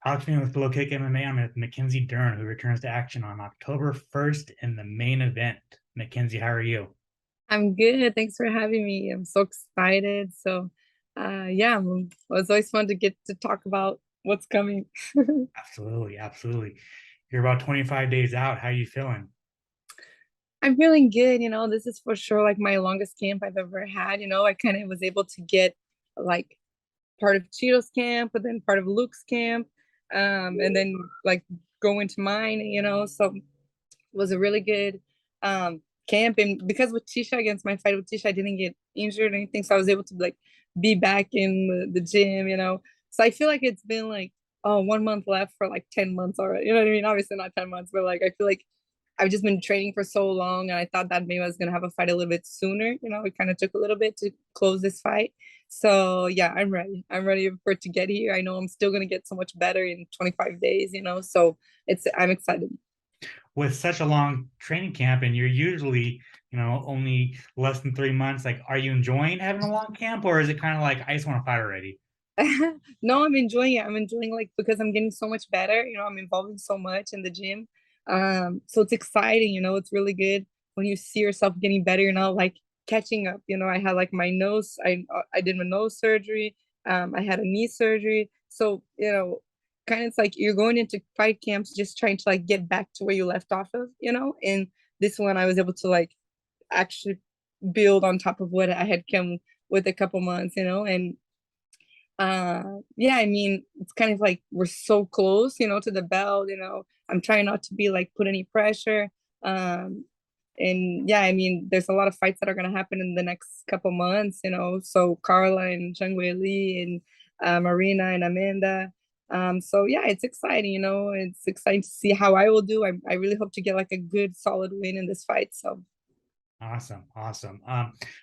Outfitting with LowKick MMA, I'm with Mackenzie Dern, who returns to action on October 1st in the main event. Mackenzie, how are you? I'm good. Thanks for having me. I'm so excited. Yeah, it was always fun to get to talk about what's coming. Absolutely, absolutely. You're about 25 days out. How are you feeling? I'm feeling good. This is for sure like my longest camp I've ever had. I kind of was able to get like part of Cheeto's camp, but then part of Luke's camp, and then like go into mine. So it was a really good camp. And because with Tisha, against my fight with Tisha, I didn't get injured or anything, so I was able to like be back in the gym. So I feel like it's been like, oh, 1 month left for like 10 months already. You know what I mean? Obviously not 10 months, but like I feel like I've just been training for so long, and I thought that maybe I was gonna have a fight a little bit sooner. It kind of took a little bit to close this fight. So yeah, I'm ready. I'm ready for it to get here. I know I'm still gonna get so much better in 25 days. So I'm excited. With such a long training camp, and you're usually, only less than 3 months, like, are you enjoying having a long camp, or is it kind of like, I just want to fight already? No, I'm enjoying it. I'm enjoying like because I'm getting so much better. I'm involving so much in the gym. So it's exciting. It's really good when you see yourself getting better. Like catching up. I had like my nose. I did my nose surgery. I had a knee surgery. So kind of it's like you're going into fight camps just trying to like get back to where you left off of. And this one I was able to like actually build on top of what I had come with a couple months. And yeah, I mean, it's kind of like we're so close, to the belt. I'm trying not to be like put any pressure. um and yeah, I mean, there's a lot of fights that are going to happen in the next couple months. So Carla and Zhang Li and Marina and Amanda. So yeah, it's exciting. It's exciting to see how I will do. I really hope to get like a good solid win in this fight. So Awesome, awesome.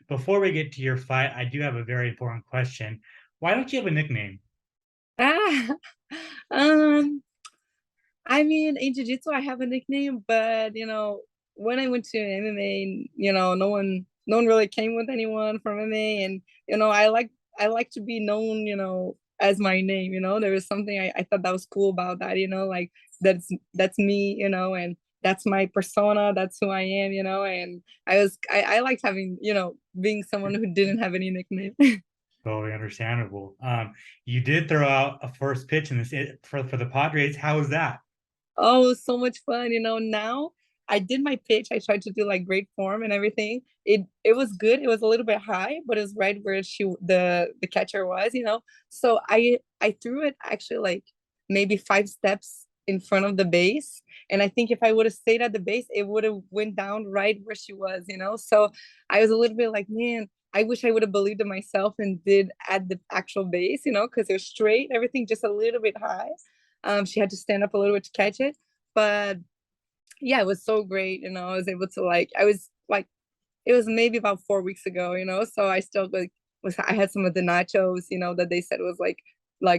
Before we get to your fight, I do have a very important question. Why don't you have a nickname? ah um I mean, in jiu-jitsu, I have a nickname, but when I went to MMA, no one really came with anyone from MMA, and I like to be known, as my name. There was something I thought that was cool about that. Like that's me, and that's my persona, that's who I am, and I liked having, being someone who didn't have any nickname. Totally understandable. You did throw out a first pitch in this for the Padres. How was that? Oh, it was so much fun. Now I did my pitch. I tried to do like great form and everything. It was good. It was a little bit high, but it was right where the catcher was. So I threw it actually like maybe 5 steps in front of the base. And I think if I would have stayed at the base, it would have went down right where she was. So I was a little bit like, man, I wish I would have believed in myself and did at the actual base, because it was straight, everything just a little bit high. She had to stand up a little bit to catch it. But yeah, it was so great. I was able to like, I was like, it was maybe about 4 weeks ago. So I still like I had some of the nachos, that they said was like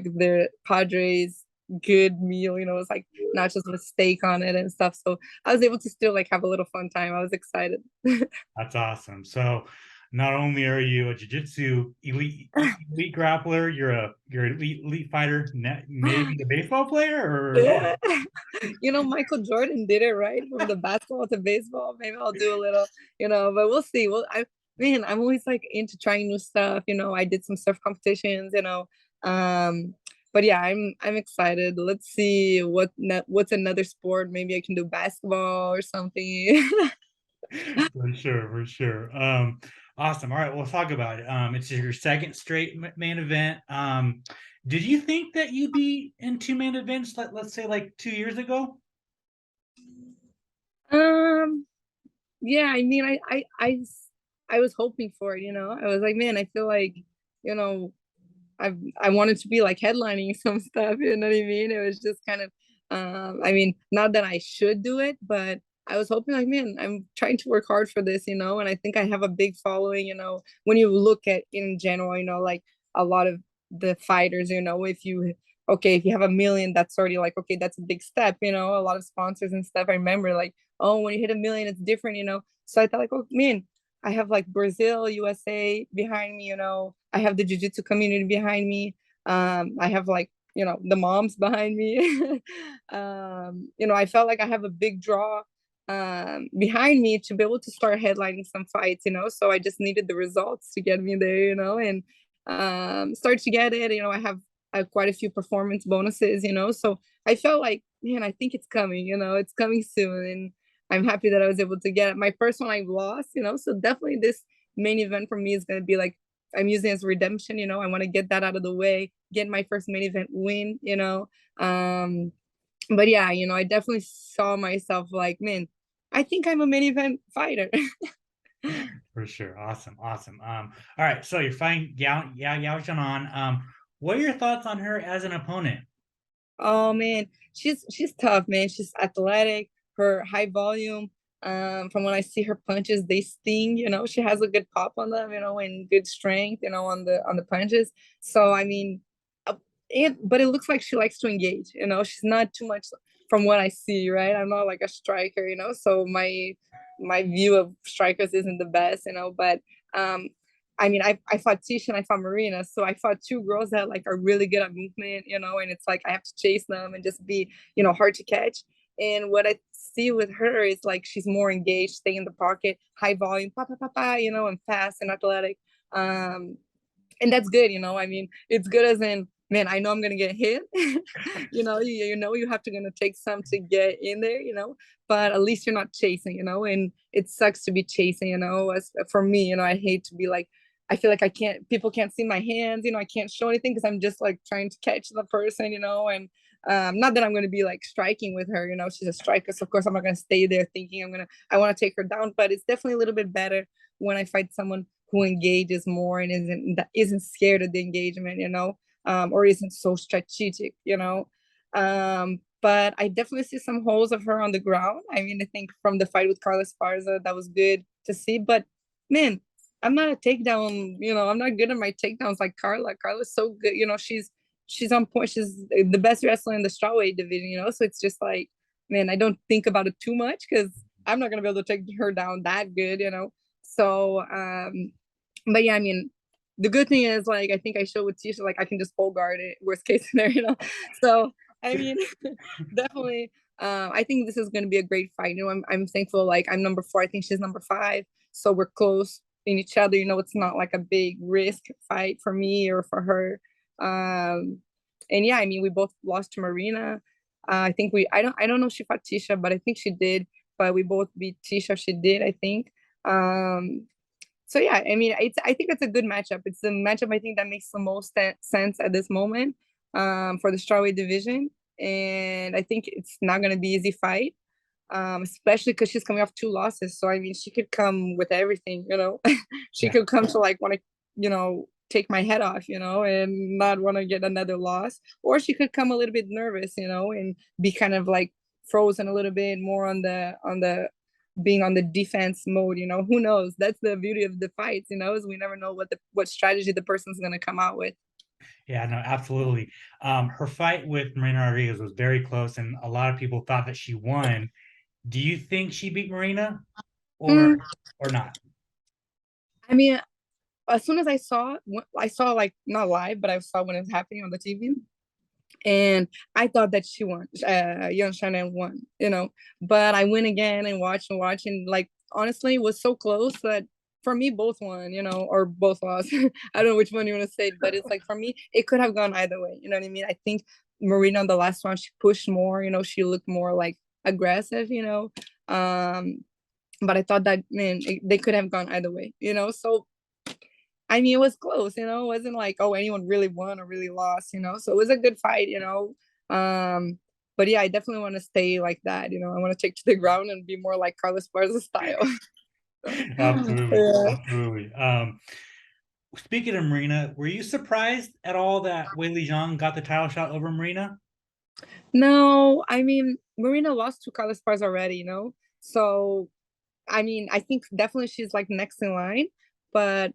the Padres good meal. It was like nachos with steak on it and stuff. So I was able to still like have a little fun time. I was excited. That's awesome. So, not only are you a jiu-jitsu elite grappler, you're an elite fighter, maybe a baseball player, or Yeah. Michael Jordan did it right from the basketball to baseball. Maybe I'll do a little, but we'll see. Well, I'm always like into trying new stuff. I did some surf competitions. Um, but yeah, I'm excited. Let's see what's another sport. Maybe I can do basketball or something. for sure, for sure. Awesome. All right, we'll talk about it. It's your second straight main event. Did you think that you'd be in two main events, let's say like 2 years ago? um, yeah, I mean, I was hoping for it. I was like, man, I feel like, you know, I wanted to be like headlining some stuff, you know what I mean? It was just kind of I mean, not that I should do it, but I was hoping like, man, I'm trying to work hard for this, and I think I have a big following. When you look at in general, like a lot of the fighters, if you have a million, that's already like, okay, that's a big step. A lot of sponsors and stuff. I remember like, oh, when you hit a million, it's different. So I thought like, oh man, I have like Brazil, USA behind me. I have the jiu-jitsu community behind me. I have like, the moms behind me. I felt like I have a big draw behind me to be able to start headlining some fights, so I just needed the results to get me there, and start to get it. I have quite a few performance bonuses, so I felt like, man, I think it's coming, it's coming soon. And I'm happy that I was able to get it. My first one I've lost, so definitely this main event for me is going to be like, I'm using it as redemption, I want to get that out of the way, get my first main event win, but yeah, I definitely saw myself like, man, I think I'm a main event fighter. For sure. Awesome. Awesome. All right. So you're fighting Yao Xiaonan. What are your thoughts on her as an opponent? Oh man, she's tough, man. She's athletic, her high volume. From when I see her punches, they sting, she has a good pop on them, and good strength, on the punches. So I mean, but it looks like she likes to engage, she's not too much from what I see, right? I'm not like a striker, so my view of strikers isn't the best, but um I mean, I fought Tisha and I fought Marina, so I fought two girls that like are really good at movement, and it's like I have to chase them and just be, hard to catch. And what I see with her is like she's more engaged, stay in the pocket, high volume, pa pa pa pa, and fast and athletic. And that's good, I mean, it's good as in, man, I know I'm gonna get hit. You have to gonna take some to get in there, but at least you're not chasing, and it sucks to be chasing, as for me, I hate to be like, I feel like people can't see my hands, I can't show anything because I'm just like trying to catch the person, and not that I'm going to be like striking with her, she's a striker, so of course I'm not going to stay there thinking I want to take her down, but it's definitely a little bit better when I fight someone who engages more and isn't scared of the engagement, or isn't so strategic, but I definitely see some holes of her on the ground. I mean, I think from the fight with Carla Esparza, that was good to see, but man, I'm not a takedown, I'm not good at my takedowns like Carla. Carla's so good, she's on point. She's the best wrestler in the strawweight division, so it's just like, man, I don't think about it too much because I'm not gonna be able to take her down that good, so but yeah, I mean, the good thing is like I think I showed with Tisha, like I can just hold guard it, worst case scenario, so I mean, definitely I think this is going to be a great fight. I'm thankful, like I'm number 4, I think she's number 5, so we're close in each other, it's not like a big risk fight for me or for her. And yeah, I mean, we both lost to Marina. I think I don't know if she fought Tisha, but I think she did, but we both beat Tisha. She did, I think. So yeah, I mean, I think it's a good matchup. It's a matchup I think that makes the most sense at this moment, for the strawweight division, and I think it's not gonna be easy fight, especially because she's coming off 2 losses. So I mean, she could come with everything, she Yeah. could come to like want to, take my head off, and not want to get another loss, or she could come a little bit nervous, and be kind of like frozen a little bit more on the being on the defense mode, who knows? That's the beauty of the fights, is we never know what strategy the person's going to come out with. Yeah, no, absolutely. Her fight with Marina Rodriguez was very close, and a lot of people thought that she won. Do you think she beat Marina or Mm, or not? I mean, as soon as I saw like not live, but I saw when it was happening on the TV, and I thought that she won. Young Xiaonan won, but I went again and watched, and like honestly, it was so close that for me both won, or both lost. I don't know which one you want to say, but it's like for me, it could have gone either way. You know what I mean? I think Marina on the last one, she pushed more. She looked more like aggressive. But I thought that, man, they could have gone either way. So I mean, it was close, it wasn't like, oh, anyone really won or really lost, so it was a good fight, but yeah, I definitely want to stay like that, I want to take to the ground and be more like Carlos Barza style. Absolutely, Yeah. absolutely. Speaking of Marina, were you surprised at all that Weili Zhang got the title shot over Marina? No, I mean, Marina lost to Carlos Barza already, so I mean, I think definitely she's like next in line, but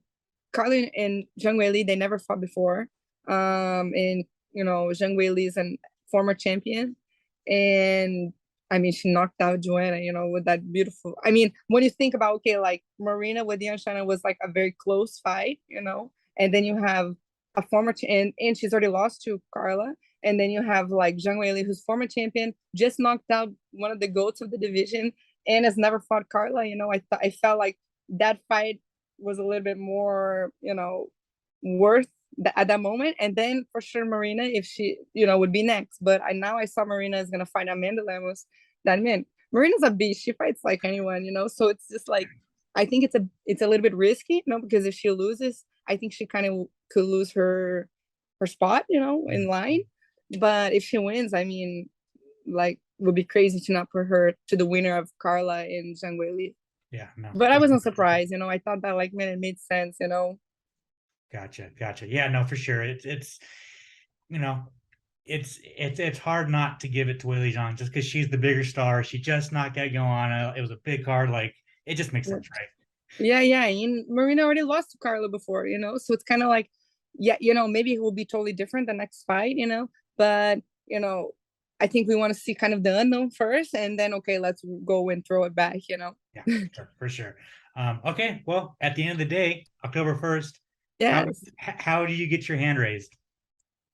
Carlin and Zhang Weili, they never fought before. And Zhang Weili is a former champion, and I mean, she knocked out Joanna, with that beautiful. I mean, when you think about, okay, like Marina with Yan Shannon was like a very close fight, and then you have a former and she's already lost to Carla, And then you have like Zhang Weili, who's former champion, just knocked out one of the goats of the division and has never fought Carla. I felt like that fight was a little bit more, worth at that moment. And then for sure, Marina, if she, would be next. But I saw Marina is gonna fight Amanda Lemos. That man, Marina's a beast. She fights like anyone. So it's just like I think it's a little bit risky, because if she loses, I think she kind of could lose her spot, in line. But if she wins, I mean, like, would be crazy to not put her to the winner of Carla and Zhang Weili. Yeah, no. But I wasn't surprised, I thought that, like, man, it made sense. Gotcha. Yeah, no, for sure. It's it's hard not to give it to Weili Zhang just because she's the bigger star. She just knocked out Joanna. It was a big card. Like, it just makes sense, right? Yeah. And Marina already lost to Carla before, so it's kind of like, yeah, maybe it will be totally different the next fight, but I think we want to see kind of the unknown first, and then okay, let's go and throw it back. Yeah, for sure. Okay, well, at the end of the day, October 1st, Yes. how do you get your hand raised?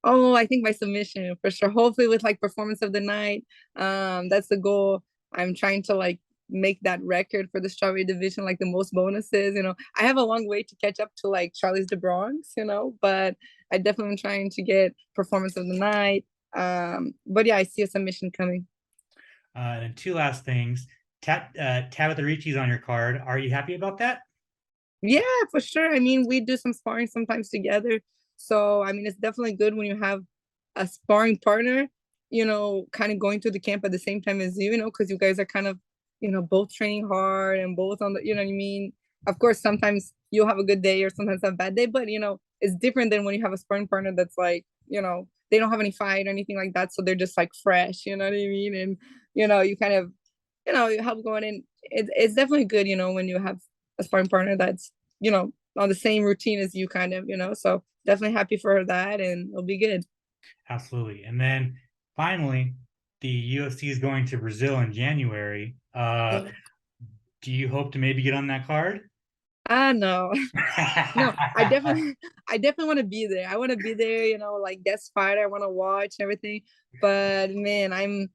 Oh, I think by submission for sure. Hopefully with like performance of the night. That's the goal. I'm trying to like make that record for the strawweight division, like the most bonuses. I have a long way to catch up to like Charlie's de Bronx, but I definitely am trying to get performance of the night. But yeah, I see a submission coming. And two last things. Tabatha Ricci's on your card. Are you happy about that? Yeah, for sure. I mean, we do some sparring sometimes together. So, I mean, it's definitely good when you have a sparring partner, kind of going to the camp at the same time as you, because you guys are kind of, both training hard and both on the, you know what I mean? Of course, sometimes you'll have a good day or sometimes a bad day, but, it's different than when you have a sparring partner that's like, they don't have any fight or anything like that. So they're just like fresh, you know what I mean? And, you kind of, you help going in. It's definitely good, when you have a sparring partner that's, on the same routine as you kind of, so definitely happy for that, and it'll be good. Absolutely. And then finally, the UFC is going to Brazil in January. Do you hope to maybe get on that card? No. No, I definitely want to be there. I want to be there, like guest fighter. I want to watch everything. But man, I'm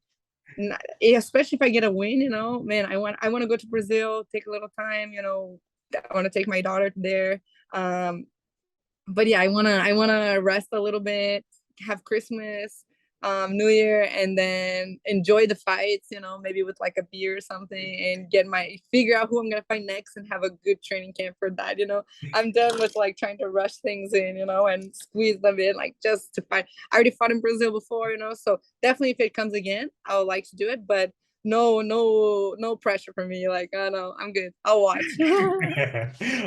not, especially if I get a win, man, I want to go to Brazil, take a little time, I want to take my daughter there. But yeah, I wanna rest a little bit, have Christmas, New Year, and then enjoy the fights, maybe with like a beer or something, and figure out who I'm gonna fight next and have a good training camp for that. I'm done with like trying to rush things in, and squeeze them in like just to fight. I already fought in Brazil before, so definitely if it comes again, I would like to do it, but no pressure for me. Like, oh no, I'm good. I'll watch.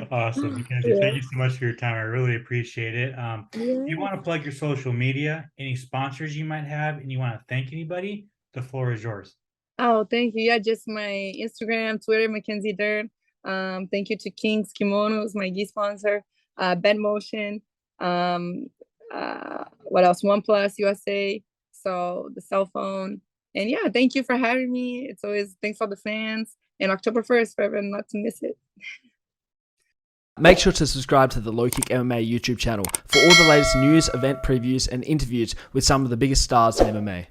Awesome, Mackenzie. Yeah. Thank you so much for your time. I really appreciate it. If you Yeah. want to plug your social media, any sponsors you might have, and you want to thank anybody, the floor is yours. Oh, thank you. Yeah, just my Instagram, Twitter, Mackenzie Dern. Thank you to King's Kimonos, my gi sponsor, Bet Motion, what else? OnePlus USA, so the cell phone. And yeah, thank you for having me. It's always thanks for the fans. And October 1st, for everyone not to miss it. Make sure to subscribe to the LowKickMMA YouTube channel for all the latest news, event previews, and interviews with some of the biggest stars in MMA.